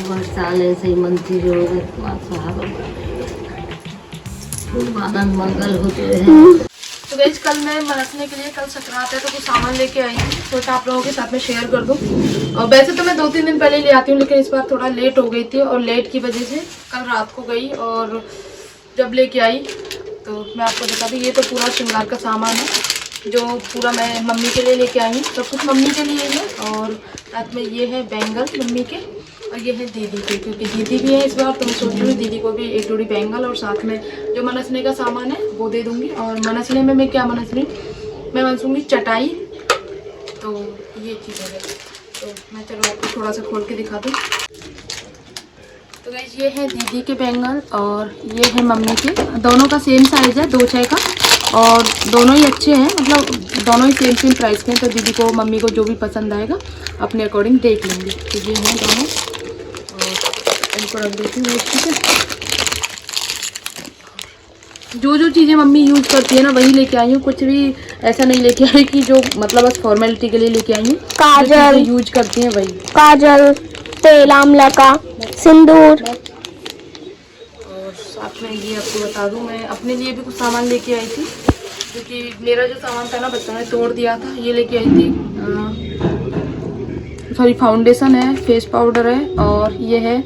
हर साल ऐसे ही मनती रहोगे, खूब आनंद मंगल होते रहे। तो गाइस कल मैं मनसने के लिए, कल संक्रांत है तो कुछ सामान लेके आई हूँ, सोचा आप लोगों के साथ में शेयर कर दूँ। और वैसे तो मैं 2-3 दिन पहले ले आती हूँ, लेकिन इस बार थोड़ा लेट हो गई थी और लेट की वजह से कल रात को गई और जब लेके आई तो मैं आपको बता दूँ, ये तो पूरा श्रृंगार का सामान है जो पूरा मैं मम्मी के लिए लेके आई हूँ। सब कुछ मम्मी के लिए है और साथ में ये है बैंगल मम्मी के और ये है दीदी के, क्योंकि दीदी भी है इस बार तो मैं सोच रही हूँ दीदी को भी एक जोड़ी बैंगल और साथ में जो मनसने का सामान है वो दे दूँगी। और मनसने में मैं क्या मनस रही हूँ, मैं मनसूँगी चटाई, तो ये चीज़ है। तो मैं चलो आपको थोड़ा सा खोल के दिखा दूँ। तो गाइस ये है दीदी के बैंगल और ये है मम्मी के, दोनों का सेम साइज़ है 2-6 का और दोनों ही अच्छे हैं, मतलब दोनों ही सेम प्राइस के हैं। तो दीदी को मम्मी को जो भी पसंद आएगा अपने अकॉर्डिंग देख लेंगे। तो ये हैं दोनों और इनको रख देती हूँ। ठीक है, जो चीज़ें मम्मी यूज़ करती है ना वही लेके आई हूँ, कुछ भी ऐसा नहीं लेके आई कि जो मतलब बस फॉर्मेलिटी के लिए लेके आई हूँ। काजल यूज करती हैं वही, काजल, तेल आंवला का, सिंदूर। और साथ में ये आपको बता दूँ, मैं अपने लिए भी कुछ सामान लेके आई थी, क्योंकि मेरा जो सामान था ना बच्चों ने तोड़ दिया था। ये लेके आई थी, सॉरी फाउंडेशन है, फेस पाउडर है और ये है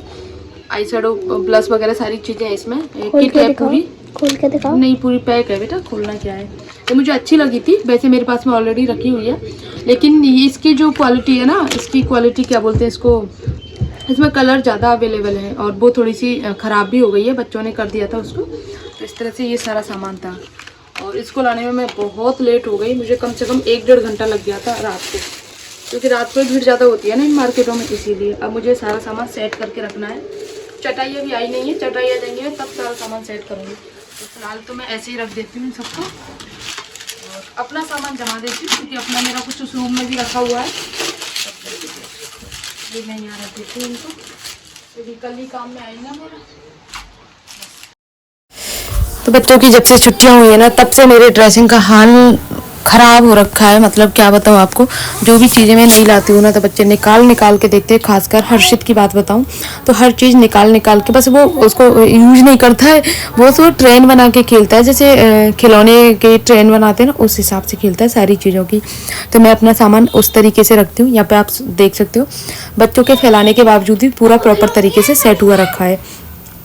आई शेडो, ब्लश वगैरह सारी चीज़ें हैं इसमें। किट है पूरी, खोल के दिखाओ। नहीं पूरी पैक है बेटा, खोलना क्या है। ये मुझे अच्छी लगी थी, वैसे मेरे पास में ऑलरेडी रखी हुई है, लेकिन इसकी जो क्वालिटी है ना, इसकी क्वालिटी क्या बोलते हैं इसको, इसमें कलर ज़्यादा अवेलेबल है और वो थोड़ी सी ख़राब भी हो गई है, बच्चों ने कर दिया था उसको। तो इस तरह से ये सारा सामान था और इसको लाने में मैं बहुत लेट हो गई, मुझे कम से कम 1-1.5 घंटा लग गया था रात को, क्योंकि रात को भीड़ ज़्यादा होती है ना इन मार्केटों में, इसीलिए। अब मुझे सारा सामान सेट करके रखना है। चटाई अभी आई नहीं है, चटाई आ जाएंगे मैं तब सारा सामान सेट करूँगी। तो फिलहाल तो मैं ऐसे ही रख देती हूँ सबको और अपना सामान जमा देती हूँ, क्योंकि अपना मेरा कुछ उस रूम में भी रखा हुआ है। ये मैं यहाँ रख देती हूँ इनको, क्योंकि कल ही काम में आएगा मेरा। तो बच्चों की जब से छुट्टियाँ हुई है ना, तब से मेरे ड्रेसिंग का हाल ख़राब हो रखा है। मतलब क्या बताऊँ आपको, जो भी चीज़ें मैं नहीं लाती हूँ ना तो बच्चे निकाल के देखते हैं। खासकर हर्षित की बात बताऊँ तो हर चीज़ निकाल के, बस वो उसको यूज नहीं करता है, वो ट्रेन बना के खेलता है, जैसे खिलौने के ट्रेन बनाते हैं ना उस हिसाब से खेलता है सारी चीज़ों की। तो मैं अपना सामान उस तरीके से रखती हूँ। यहाँ पे आप देख सकते हो बच्चों के फैलाने के बावजूद भी पूरा प्रॉपर तरीके से सेट हुआ रखा है।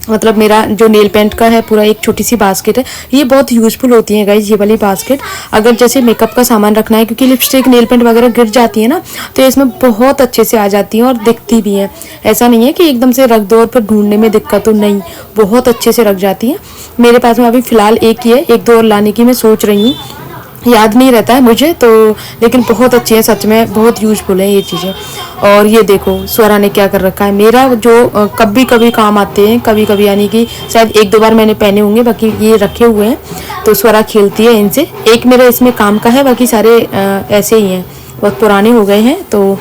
मतलब मेरा जो नेल पेंट का है पूरा एक छोटी सी बास्केट है, ये बहुत यूज़फुल होती है गाइज ये वाली बास्केट। अगर जैसे मेकअप का सामान रखना है, क्योंकि लिपस्टिक नेल पेंट वगैरह गिर जाती है ना, तो इसमें बहुत अच्छे से आ जाती हैं और दिखती भी हैं। ऐसा नहीं है कि एकदम से रख दो और फिर ढूंढने में दिक्कत हो, नहीं, बहुत अच्छे से रख जाती हैं। मेरे पास में अभी फ़िलहाल एक ही है, 1-2 और लाने की मैं सोच रही हूँ, याद नहीं रहता है मुझे तो, लेकिन बहुत अच्छी है सच में, बहुत यूजफुल है ये चीज़ें। और ये देखो स्वरा ने क्या कर रखा है, मेरा जो कभी कभी काम आते हैं, कभी कभी यानी कि शायद 1-2 बार मैंने पहने होंगे, बाकी ये रखे हुए हैं। तो स्वरा खेलती है इनसे, एक मेरा इसमें काम का है, बाकी सारे ऐसे ही हैं, बहुत पुराने हो गए हैं। तो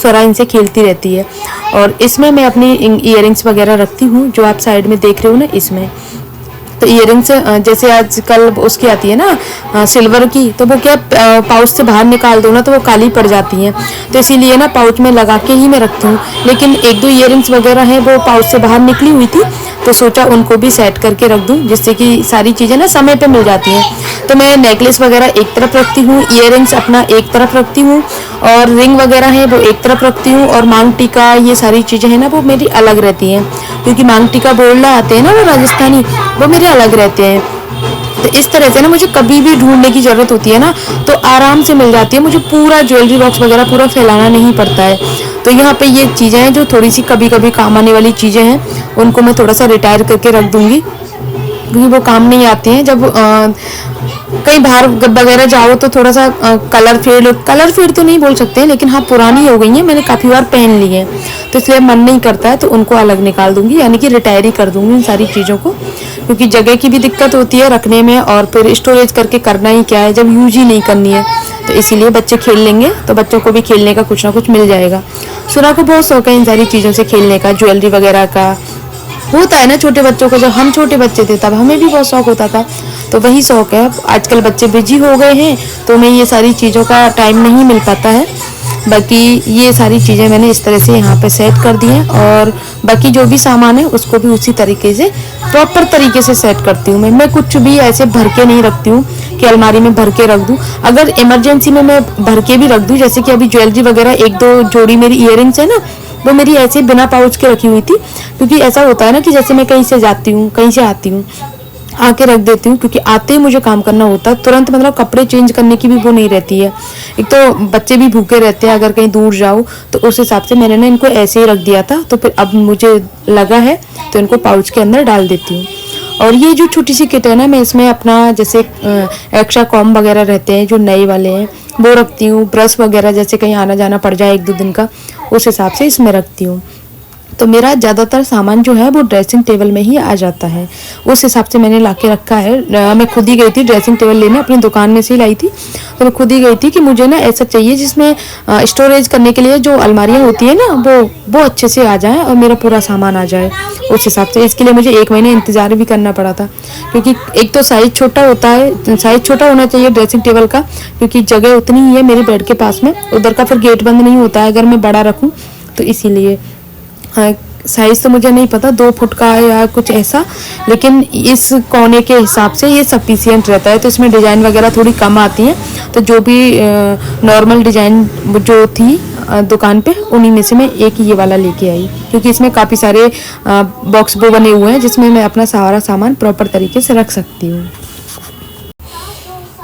स्वरा इनसे खेलती रहती है। और इसमें मैं अपनी ईयरिंग्स वगैरह रखती हूँ, जो आप साइड में देख रहे हो ना इसमें। तो ईयरिंग्स जैसे आजकल उसकी आती है ना सिल्वर की, तो वो क्या पाउच से बाहर निकाल दो ना तो वो काली पड़ जाती हैं, तो इसीलिए ना पाउच में लगा के ही मैं रखती हूँ। लेकिन 1-2 ईयरिंग्स वगैरह हैं वो पाउच से बाहर निकली हुई थी, तो सोचा उनको भी सेट करके रख दूँ, जिससे कि सारी चीज़ें ना समय पे मिल जाती हैं। तो मैं नेकलेस वगैरह एक तरफ रखती हूँ, ईयरिंग्स अपना एक तरफ रखती हूँ और रिंग वगैरह है वो एक तरफ रखती हूँ, और मांग टीका ये सारी चीज़ें हैं ना वो मेरी अलग रहती हैं, क्योंकि मांग टीका बोलना आते हैं ना वो राजस्थानी, वो मेरे अलग रहते हैं। तो इस तरह से ना मुझे कभी भी ढूंढने की ज़रूरत होती है ना तो आराम से मिल जाती है, मुझे पूरा ज्वेलरी बॉक्स वगैरह पूरा फैलाना नहीं पड़ता है। तो यहाँ पे ये चीज़ें हैं जो थोड़ी सी कभी कभी काम आने वाली चीज़ें हैं, उनको मैं थोड़ा सा रिटायर करके रख दूँगी, क्योंकि वो काम नहीं आती हैं। जब कहीं बाहर वगैरह जाओ तो थोड़ा सा कलर फेड तो नहीं बोल सकते हैं, लेकिन हाँ पुरानी हो गई हैं, मैंने काफ़ी बार पहन ली है, तो इसलिए मन नहीं करता है, तो उनको अलग निकाल दूंगी, यानी कि रिटायर ही कर दूंगी इन सारी चीज़ों को, क्योंकि जगह की भी दिक्कत होती है रखने में, और फिर स्टोरेज करके करना ही क्या है जब यूज ही नहीं करनी है। तो इसीलिए बच्चे खेल लेंगे तो बच्चों को भी खेलने का कुछ ना कुछ मिल जाएगा। सुरा को बहुत शौक है इन सारी चीज़ों से खेलने का, ज्वेलरी वगैरह का होता है ना छोटे बच्चों को, जब हम छोटे बच्चे थे तब हमें भी बहुत शौक होता था, तो वही शौक है। आजकल बच्चे बिजी हो गए हैं तो हमें ये सारी चीज़ों का टाइम नहीं मिल पाता है, बाकी ये सारी चीज़ें मैंने इस तरह से यहाँ पे सेट कर दी हैं और बाकी जो भी सामान है उसको भी उसी तरीके से प्रॉपर तरीके से सेट करती हूँ। मैं कुछ भी ऐसे भर के नहीं रखती हूँ कि अलमारी में भर के रख दूँ। अगर इमरजेंसी में मैं भर के भी रख दूँ, जैसे कि अभी ज्वेलरी वगैरह 1-2 जोड़ी मेरी ईयरिंग्स है ना, वो मेरी ऐसे बिना पाउच के रखी हुई थी, क्योंकि ऐसा होता है ना कि जैसे मैं कहीं से जाती हूँ, कहीं से आती हूँ, आके रख देती हूँ, क्योंकि आते ही मुझे काम करना होता है तुरंत, मतलब कपड़े चेंज करने की भी वो नहीं रहती है। एक तो बच्चे भी भूखे रहते हैं अगर कहीं दूर जाओ, तो उस हिसाब से मैंने ना इनको ऐसे ही रख दिया था। तो फिर अब मुझे लगा है तो इनको पाउच के अंदर डाल देती हूँ। और ये जो छोटी सी किट है ना, मैं इसमें अपना जैसे एक्स्ट्रा कॉम वगैरह रहते हैं जो नए वाले हैं वो रखती हूँ। ब्रश वगैरह जैसे कहीं आना जाना पड़ जाए 1-2 दिन का, उस हिसाब से इसमें रखती हूँ। तो मेरा ज़्यादातर सामान जो है वो ड्रेसिंग टेबल में ही आ जाता है, उस हिसाब से मैंने ला के रखा है। मैं खुद ही गई थी ड्रेसिंग टेबल लेने, अपनी दुकान में से ही लाई थी। तो मैं खुद ही गई थी कि मुझे ना ऐसा चाहिए जिसमें स्टोरेज करने के लिए जो अलमारियाँ होती है ना वो अच्छे से आ जाए और मेरा पूरा सामान आ जाए उस हिसाब से। इसके लिए मुझे 1 महीने इंतज़ार भी करना पड़ा था, क्योंकि एक तो साइज़ छोटा होता है, साइज़ छोटा होना चाहिए ड्रेसिंग टेबल का, क्योंकि जगह उतनी ही है मेरे बेड के पास में, उधर का फिर गेट बंद नहीं होता है अगर मैं बड़ा रखूँ, तो इसीलिए साइज़ तो मुझे नहीं पता 2 फुट का है या कुछ ऐसा, लेकिन इस कोने के हिसाब से ये सफिशियंट रहता है। तो इसमें डिज़ाइन वगैरह थोड़ी कम आती हैं, तो जो भी नॉर्मल डिज़ाइन जो थी दुकान पे, उन्हीं में से मैं एक ये वाला लेके आई, क्योंकि इसमें काफ़ी सारे बॉक्स वो बने हुए हैं जिसमें मैं अपना सारा सामान प्रॉपर तरीके से रख सकती हूँ।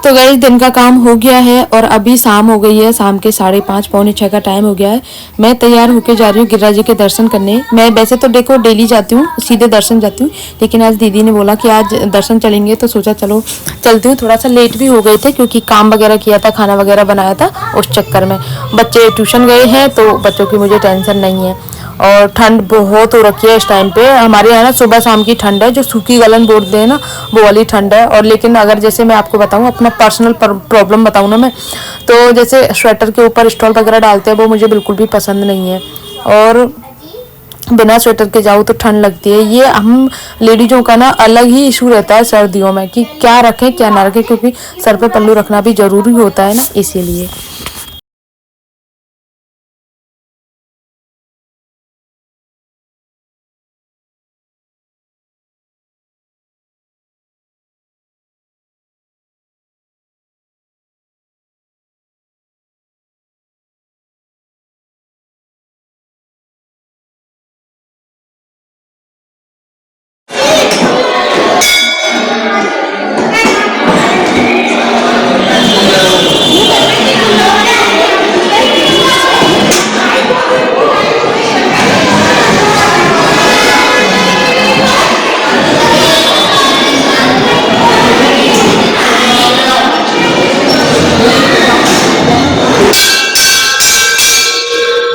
तो गाइस दिन का काम हो गया है और अभी शाम हो गई है, शाम के 5:30 पौने 6 का टाइम हो गया है। मैं तैयार होके जा रही हूँ गिरिराज जी के दर्शन करने। मैं वैसे तो देखो डेली जाती हूँ, सीधे दर्शन जाती हूँ, लेकिन आज दीदी ने बोला कि आज दर्शन चलेंगे, तो सोचा चलो चलती हूँ। थोड़ा सा लेट भी हो गए थे क्योंकि काम वगैरह किया था, खाना वगैरह बनाया था, उस चक्कर में। बच्चे ट्यूशन गए हैं तो बच्चों की मुझे टेंशन नहीं है। और ठंड बहुत हो रखी है इस टाइम पे हमारे यहाँ ना, सुबह शाम की ठंड है, जो सूखी गलन बोलते हैं ना वो वाली ठंड है। और लेकिन अगर जैसे मैं आपको बताऊँ, अपना पर्सनल प्रॉब्लम बताऊँ ना मैं, तो जैसे स्वेटर के ऊपर स्टॉल वगैरह डालते हैं वो मुझे बिल्कुल भी पसंद नहीं है, और बिना स्वेटर के जाओ तो ठंड लगती है। ये हम लेडीजों का ना अलग ही इशू रहता है सर्दियों में कि क्या रखें क्या ना रखें, क्योंकि सर पे पल्लू रखना भी ज़रूरी होता है ना, इसीलिए।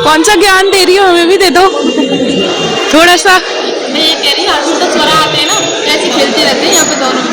कौन सा ज्ञान दे रही हो, हमें भी दे दो थोड़ा सा। मैं ये कह रही हूँ, आजकल तो स्वरा आते हैं ना, ऐसे खेलते रहते हैं यहाँ पे दोनों।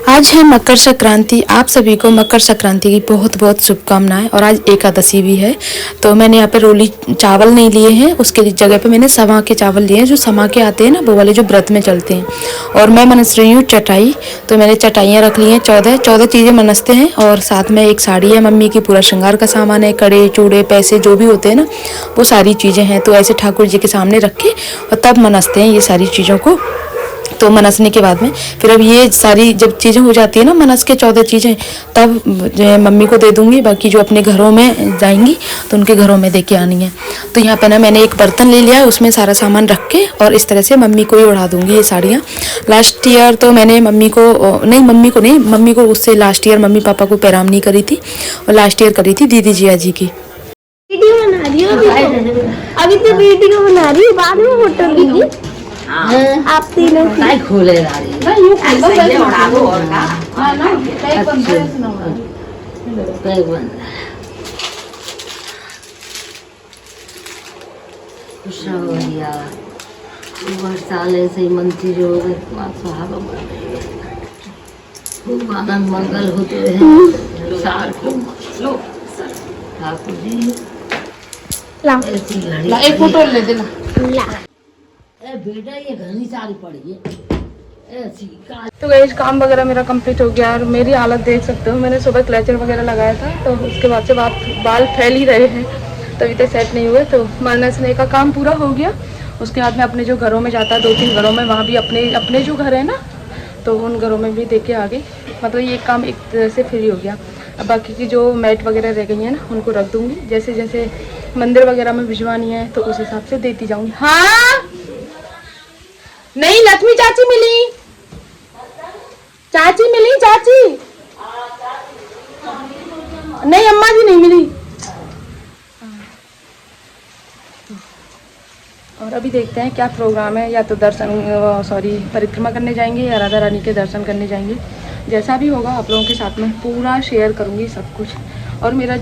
आज है मकर संक्रांति। आप सभी को मकर संक्रांति की बहुत बहुत शुभकामनाएं। और आज एकादशी भी है, तो मैंने यहाँ पे रोली चावल नहीं लिए हैं, उसके जगह पे मैंने समा के चावल लिए हैं, जो समा के आते हैं ना वो वाले जो व्रत में चलते हैं। और मैं मनस रही हूँ चटाई, तो मैंने चटाइयाँ रख ली हैं 14 चीज़ें मनसते हैं। और साथ में एक साड़ी है मम्मी की, पूरा श्रृंगार का सामान है, कड़े चूड़े पैसे जो भी होते हैं ना वो सारी चीज़ें हैं। तो ऐसे ठाकुर जी के सामने रख के और तब मनसते हैं ये सारी चीज़ों को। तो मनसने के बाद में फिर अब ये सारी जब चीज़ें हो जाती है ना, मनस के 14 चीज़ें, तब जो है मम्मी को दे दूँगी। बाकी जो अपने घरों में जाएंगी तो उनके घरों में दे के आनी है। तो यहाँ पे ना मैंने एक बर्तन ले लिया है, उसमें सारा सामान रख के और इस तरह से मम्मी को ही उड़ा दूँगी ये साड़ियाँ। लास्ट ईयर तो मैंने मम्मी को उससे लास्ट ईयर मम्मी पापा को पैराम नहीं करी थी, और लास्ट ईयर करी थी दीदी जिया जी की। वीडियो बना रही हो अभी तो वीडियो बना रही हूँ, बाद में फोटो लीजिए आप तीनों की। काय खोले रारी ऐसे उड़ा दो और का पैक बंद खुश रहो भैया, हर साल ऐसे ही मंत्री रहोगे, सुहाग खूब आनंद मंगल होते रहे साल को। ठाकुर जी ला ऐसी घड़ी ला एक फोटो ले देना। ला ए बेटा ये घनी सारी पड़ी है ऐसी का। तो गाइस काम वगैरह मेरा कंप्लीट हो गया और मेरी हालत देख सकते हो। मैंने सुबह क्लेचर वगैरह लगाया था तो उसके बाद से बाल फैल ही रहे हैं, तभी तक सेट नहीं हुए। तो मरने का काम पूरा हो गया। उसके बाद में अपने जो घरों में जाता है 2-3 घरों में, वहाँ भी अपने जो घर है ना, तो उन घरों में भी देख के आ गई। मतलब ये काम एक तरह से फ्री हो गया। अब बाकी की जो मैट वगैरह रह गई है ना, उनको रख दूँगी। जैसे जैसे मंदिर वगैरह में भिजवानी है तो उस हिसाब से देती जाऊँगी। हाँ नहीं, लक्ष्मी चाची मिली, चाची मिली, चाची नहीं, अम्मा जी नहीं मिली। और अभी देखते हैं क्या प्रोग्राम है, या तो परिक्रमा करने जाएंगे या राधा रानी के दर्शन करने जाएंगे। जैसा भी होगा आप लोगों के साथ में पूरा शेयर करूंगी सब कुछ। और मेरा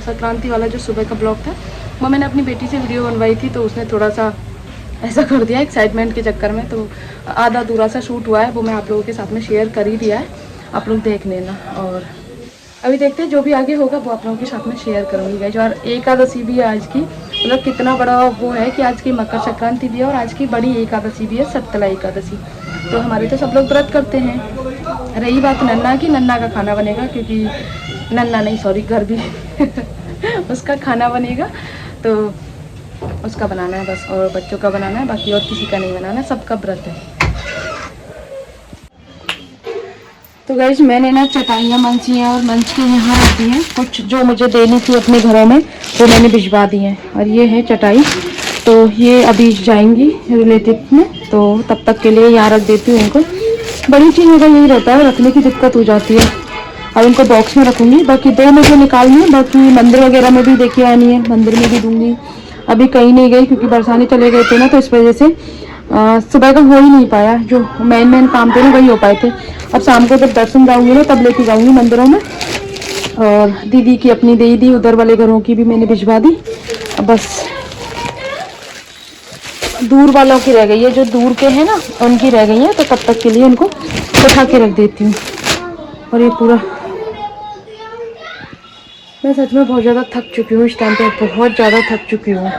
संक्रांति वाला जो सुबह का ब्लॉग था वो मैंने अपनी बेटी से वीडियो बनवाई थी, तो उसने थोड़ा सा ऐसा कर दिया एक्साइटमेंट के चक्कर में, तो आधा अधूरा सा शूट हुआ है, वो मैं आप लोगों के साथ में शेयर कर ही दिया है, आप लोग देख लेना। और अभी देखते हैं जो भी आगे होगा वो आप लोगों के साथ में शेयर करूँगी गाइस। और एकादशी भी है आज की, मतलब कितना बड़ा वो है कि आज की मकर संक्रांति भी है और आज की बड़ी एकादशी भी है, सत्तला एकादशी। तो हमारे तो सब लोग व्रत करते हैं। रही बात नन्ना की, नन्ना का खाना बनेगा, क्योंकि नन्ना नहीं सॉरी घर भी उसका खाना बनेगा, तो उसका बनाना है बस, और बच्चों का बनाना है, बाकी और किसी का नहीं बनाना, सबका व्रत है। तो गाइस मैंने ना चटाइयाँ मंची हैं और मंच के यहाँ रख दी हैं। कुछ जो मुझे देनी थी अपने घरों में वो मैंने भिजवा दी हैं। और ये है चटाई, तो ये अभी जाएंगी रिलेटिव में, तो तब तक के लिए यहाँ रख देती हूँ इनको। बड़ी चीज़ों का यही रहता है, रखने की दिक्कत हो जाती है। और उनको बॉक्स में रखूँगी। बाकी 2 मुझे निकालनी है, बाकी मंदिर वगैरह में भी देखिए आनी है, मंदिर में भी दूँगी। अभी कहीं नहीं गई क्योंकि बरसाने चले गए थे ना, तो इस वजह से सुबह का हो ही नहीं पाया। जो मेन काम थे ना वही हो पाए थे। अब शाम को जब दर्शन जाऊँगी ना तब लेके जाऊँगी मंदिरों में। और दीदी की अपनी दे दी, उधर वाले घरों की भी मैंने भिजवा दी। अब बस दूर वालों की रह गई है, जो दूर के हैं ना उनकी रह गई है, तो तब तक के लिए उनको उठा के रख देती हूँ। और ये पूरा मैं सच में बहुत ज़्यादा थक चुकी हूँ इस टाइम पे, बहुत ज़्यादा थक चुकी हूँ।